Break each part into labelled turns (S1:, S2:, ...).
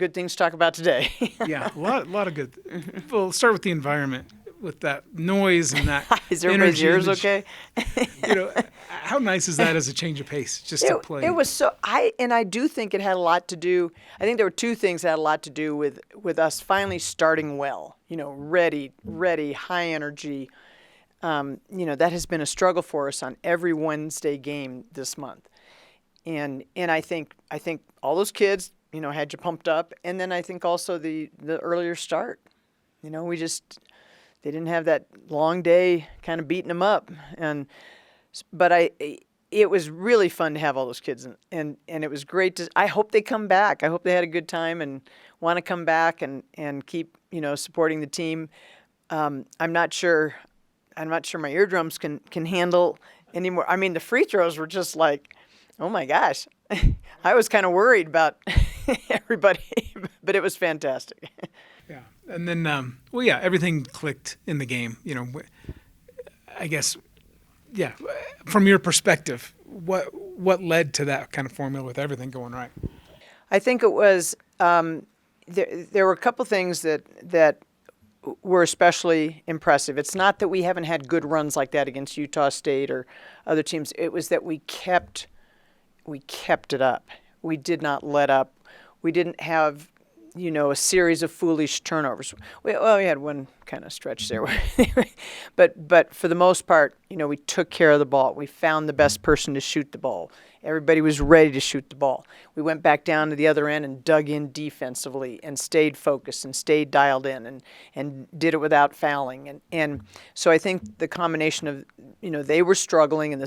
S1: good things to talk about today.
S2: Yeah, a lot of good. We'll start with the environment, with that noise and that
S1: Is everybody's
S2: energy.
S1: ears okay?
S2: How nice is that as a change of pace, just to play?
S1: It was so. I do think it had a lot to do. I think there were two things that had a lot to do with us finally starting well. Ready, high energy. That has been a struggle for us on every Wednesday game this month, and I think all those kids, had you pumped up, and then I think also the earlier start. They didn't have that long day kind of beating them up, but it was really fun to have all those kids, and it was great to. I hope they come back. I hope they had a good time and want to come back and keep supporting the team. I'm not sure my eardrums can handle anymore. I mean, the free throws were just like, oh my gosh. I was kind of worried about everybody, but it was fantastic.
S2: Yeah. And then, everything clicked in the game. I guess, from your perspective, what led to that kind of formula with everything going right?
S1: I think it was, there were a couple things that were especially impressive. It's not that we haven't had good runs like that against Utah State or other teams. It was that we kept it up. We did not let up. We didn't have, a series of foolish turnovers. We had one kind of stretch there, but for the most part, we took care of the ball. We found the best person to shoot the ball. Everybody was ready to shoot the ball. We went back down to the other end and dug in defensively and stayed focused and stayed dialed in and did it without fouling. And so I think the combination of, they were struggling and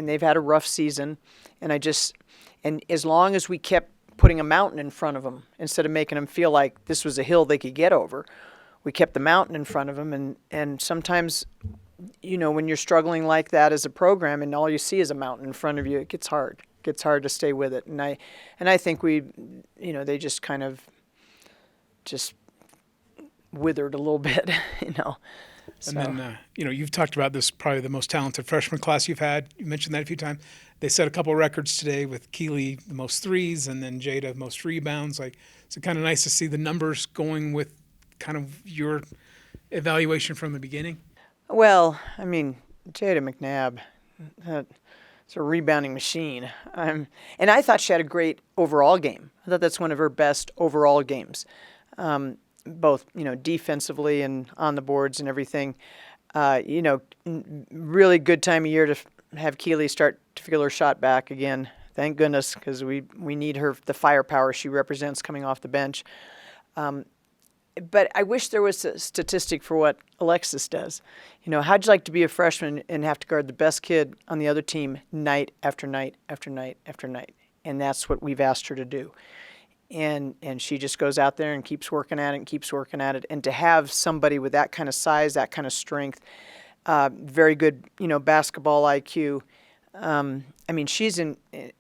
S1: they've had a rough season. And as long as we kept putting a mountain in front of them instead of making them feel like this was a hill they could get over, we kept the mountain in front of them. And sometimes, when you're struggling like that as a program and all you see is a mountain in front of you, it gets hard. It gets hard to stay with it. And I think they just kind of just withered a little bit, So.
S2: And then, you've talked about this, probably the most talented freshman class you've had. You mentioned that a few times. They set a couple of records today with Keeley, the most threes, and then Jada, most rebounds. It's kind of nice to see the numbers going with kind of your evaluation from the beginning.
S1: Well, I mean, Jada McNabb, it's a rebounding machine. And I thought she had a great overall game. I thought that's one of her best overall games. Both, defensively and on the boards and everything. Really good time of year to have Keeley start to feel her shot back again. Thank goodness, because we need her, the firepower she represents coming off the bench. But I wish there was a statistic for what Alexis does. How'd you like to be a freshman and have to guard the best kid on the other team night after night after night after night? And that's what we've asked her to do. And she just goes out there and keeps working at it and keeps working at it. And to have somebody with that kind of size, that kind of strength, very good, basketball IQ.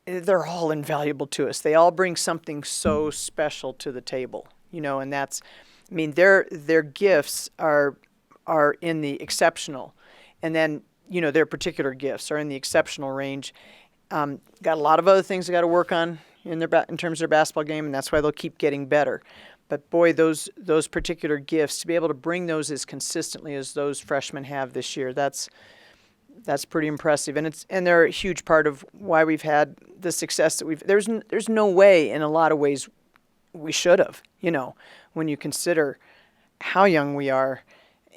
S1: They're all invaluable to us. They all bring something so special to the table, and that's, their gifts are in the exceptional. And then, their particular gifts are in the exceptional range. Got a lot of other things they got to work on in terms of their basketball game, and that's why they'll keep getting better. But boy, those particular gifts, to be able to bring those as consistently as those freshmen have this year, that's pretty impressive. And they're a huge part of why we've had the success that we've. There's no way, in a lot of ways, we should have. When you consider how young we are,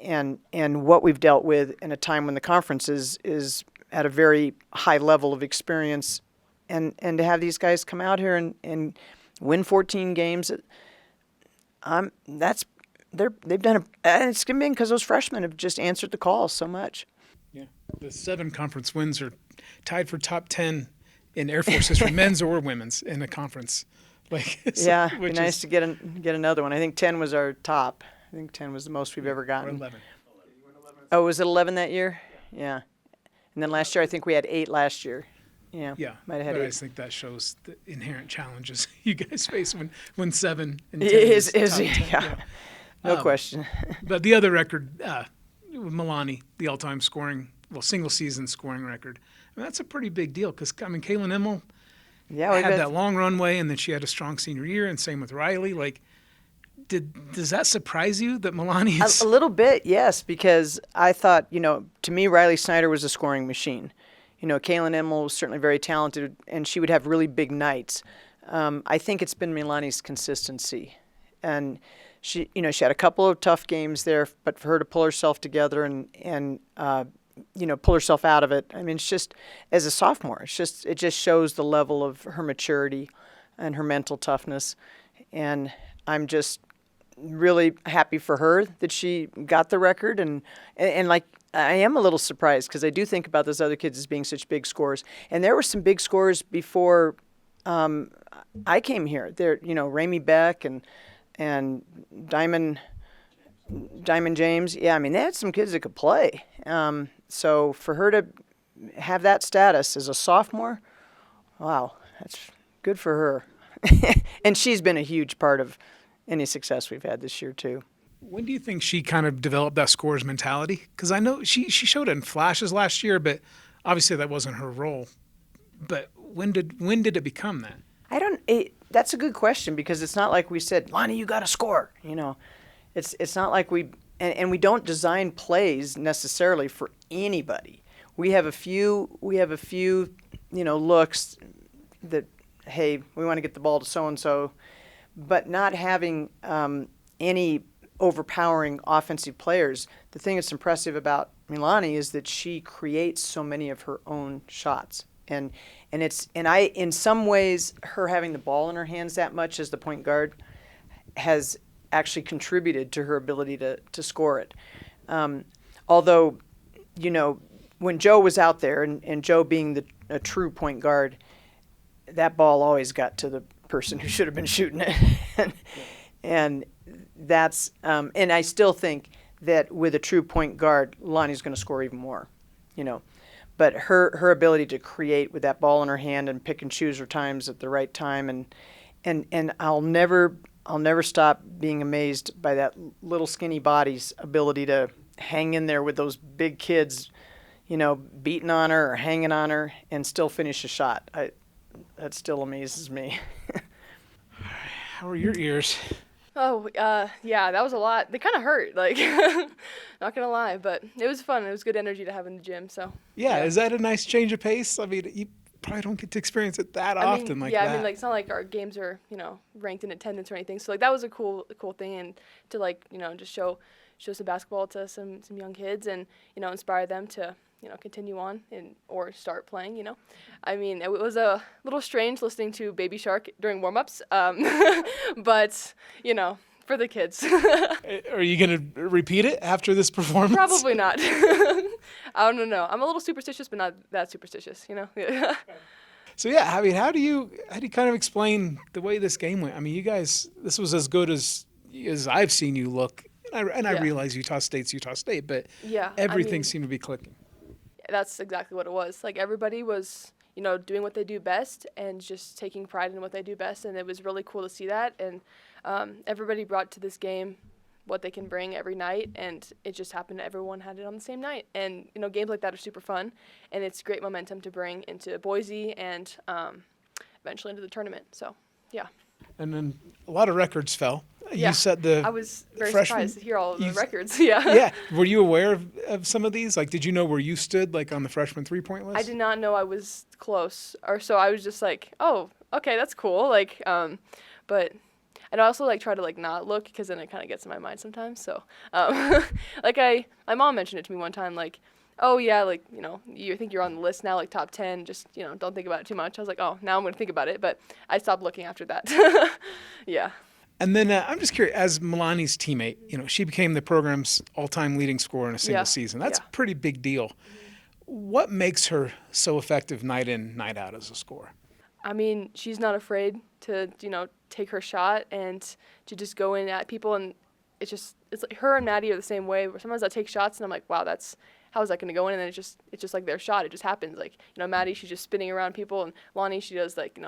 S1: and what we've dealt with in a time when the conference is at a very high level of experience. And to have these guys come out here and win 14 games, they've done and it's been because those freshmen have just answered the call so much.
S2: Yeah, the 7 conference wins are tied for top 10 in Air Force history, men's or women's, in the conference.
S1: It'd be nice to get another one. I think 10 was our top. I think 10 was the most we've ever gotten.
S2: Or 11.
S1: Oh, was it 11 that year? Yeah. And then last year, I think we had 8 last year. Yeah,
S2: might have had. But I think that shows the inherent challenges you guys face when 7 and 10
S1: is no question.
S2: But the other record, Milani, the all-time single-season scoring record. That's a pretty big deal because Kaylin Emmel
S1: Yeah, we've
S2: had
S1: had
S2: that long runway, and then she had a strong senior year, and same with Riley. Like, does that surprise you that Milani
S1: a
S2: is?
S1: little bit, yes, because I thought, to me, Riley Snyder was a scoring machine. Kaylin Emmel was certainly very talented, and she would have really big nights. I think it's been Milani's consistency, and she had a couple of tough games there, but for her to pull herself together and pull herself out of it. I mean, it's just as a sophomore, it just shows the level of her maturity and her mental toughness, and I'm just really happy for her that she got the record, and like I am a little surprised because I do think about those other kids as being such big scores, and there were some big scores before I came here. There, Ramey Beck and Diamond James. Yeah, I mean they had some kids that could play. So for her to have that status as a sophomore, wow, that's good for her. And she's been a huge part of any success we've had this year too.
S2: When do you think she kind of developed that scorer's mentality? Because I know she showed it in flashes last year, but obviously that wasn't her role. But when did it become that?
S1: That's a good question because it's not like we said, Lonnie, you got to score. It's not like we we don't design plays necessarily for anybody. We have a few looks that, hey, we want to get the ball to so and so, but not having any overpowering offensive players. The thing that's impressive about Milani is that she creates so many of her own shots. And in some ways, her having the ball in her hands that much as the point guard has actually contributed to her ability to score it. Although, when Joe was out there, and Joe being a true point guard, that ball always got to the person who should have been shooting it. and that's and I still think that with a true point guard, Lonnie's going to score even more, But her ability to create with that ball in her hand and pick and choose her times at the right time, and I'll never stop being amazed by that little skinny body's ability to hang in there with those big kids, beating on her or hanging on her and still finish a shot. That still amazes me.
S2: How are your ears?
S3: Oh, yeah, that was a lot. They kind of hurt, like, not gonna lie, but it was fun. It was good energy to have in the gym, so.
S2: Yeah, is that a nice change of pace? I mean, you probably don't get to experience it that often like that.
S3: Yeah, I mean, like, it's not like our games are, ranked in attendance or anything, so, like, that was a cool thing, and to, like, just show some basketball to some young kids and, inspire them to, continue on or start playing, I mean, it was a little strange listening to Baby Shark during warm-ups, but, for the kids.
S2: Are you going to repeat it after this performance?
S3: Probably not. I don't know. I'm a little superstitious, but not that superstitious,
S2: So yeah, I mean, how do you kind of explain the way this game went? I mean, you guys, this was as good as I've seen you look, and I realize Utah State's Utah State, but
S3: yeah,
S2: everything seemed to be clicking.
S3: That's exactly what it was. Like, everybody was, doing what they do best and just taking pride in what they do best, and it was really cool to see that. And everybody brought to this game what they can bring every night, and it just happened that everyone had it on the same night. And, games like that are super fun, and it's great momentum to bring into Boise and eventually into the tournament. So, yeah.
S2: And then a lot of records fell.
S3: Yeah.
S2: You set the
S3: I was very
S2: freshman,
S3: surprised to hear all of the records. Yeah.
S2: Yeah. Were you aware of some of these? Like, did you know where you stood, like, on the freshman three-point list?
S3: I did not know I was close, or so I was just like, oh, okay, that's cool. Like, but I'd also like try to like not look because then it kind of gets in my mind sometimes. So, like my mom mentioned it to me one time, like, oh yeah, like, you think you're on the list now, like top 10, just, don't think about it too much. I was like, oh, now I'm going to think about it, but I stopped looking after that. Yeah.
S2: And then I'm just curious, as Milani's teammate, she became the program's all-time leading scorer in a single season. That's a pretty big deal. What makes her so effective night in, night out as a scorer?
S3: I mean, she's not afraid to, take her shot and to just go in at people, and it's like her and Maddie are the same way, where sometimes I take shots and I'm like, wow, how is that going to go in? And then it's just like their shot. It just happens. Like, Maddie, she's just spinning around people, and Lonnie, she does like,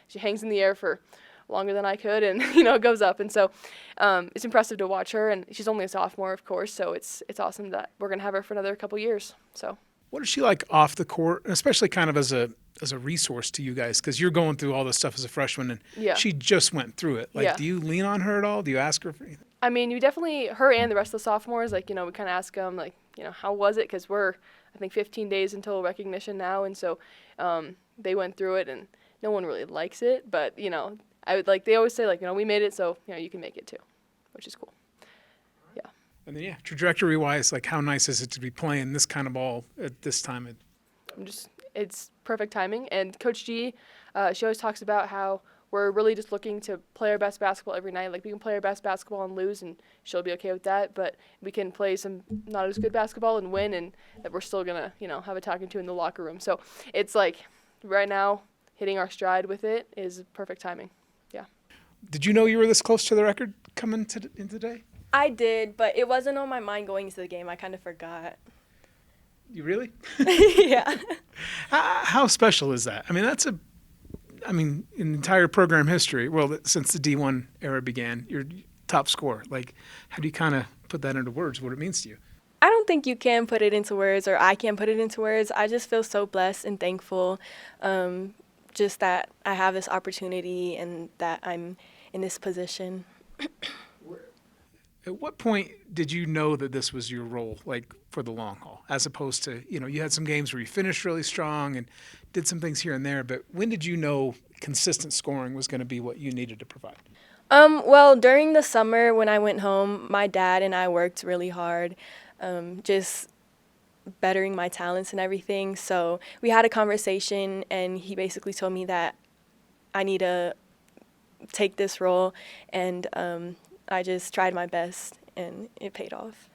S3: she hangs in the air for longer than I could, and it goes up. And so it's impressive to watch her, and she's only a sophomore, of course, so it's awesome that we're going to have her for another couple years. So
S2: what is she like off the court, especially kind of as a as a resource to you guys? Because you're going through all this stuff as a freshman, and
S3: Yeah.
S2: she just went through it. Like,
S3: Yeah.
S2: do you lean on her at all? Do you ask her for anything?
S3: I mean, you definitely, her and the rest of the sophomores, like, we kind of ask them, like, how was it? Because we're, I think, 15 days until recognition now. And so they went through it, and no one really likes it. But, I would they always say, like, we made it, so, you can make it too, which is cool. Yeah.
S2: And then, trajectory-wise, like, how nice is it to be playing this kind of ball at this time?
S3: It's perfect timing. And Coach G, she always talks about how we're really just looking to play our best basketball every night. Like, we can play our best basketball and lose, and she'll be okay with that. But we can play some not as good basketball and win, and that we're still going to, have a talking to in the locker room. So it's like right now hitting our stride with it is perfect timing. Yeah.
S2: Did you know you were this close to the record coming in today?
S4: I did, but it wasn't on my mind going into the game. I kind of forgot.
S2: You really?
S4: Yeah.
S2: How special is that? I mean, in entire program history, well, since the D1 era began, your top scorer. Like, how do you kind of put that into words, what it means to you?
S4: I don't think you can put it into words, or I can put it into words. I just feel so blessed and thankful just that I have this opportunity and that I'm in this position.
S2: At what point did you know that this was your role, like, for the long haul, as opposed to, you had some games where you finished really strong and did some things here and there, but when did you know consistent scoring was going to be what you needed to provide?
S4: Well, during the summer when I went home, my dad and I worked really hard, just bettering my talents and everything. So we had a conversation, and he basically told me that I need to take this role, and I just tried my best, and it paid off.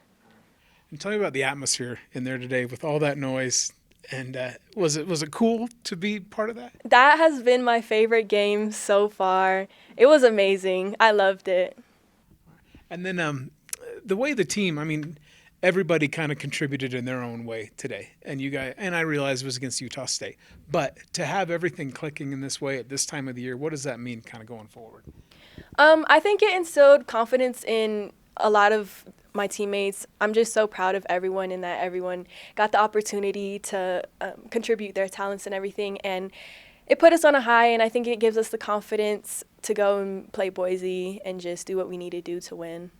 S2: And tell me about the atmosphere in there today with all that noise. And was it cool to be part of that?
S4: That has been my favorite game so far. It was amazing. I loved it.
S2: And then the way the team, I mean, everybody kind of contributed in their own way today. And you guys, and I realize it was against Utah State. But to have everything clicking in this way at this time of the year, what does that mean kind of going forward?
S4: I think it instilled confidence in a lot of my teammates. I'm just so proud of everyone, and that everyone got the opportunity to contribute their talents and everything. And it put us on a high, and I think it gives us the confidence to go and play Boise and just do what we need to do to win.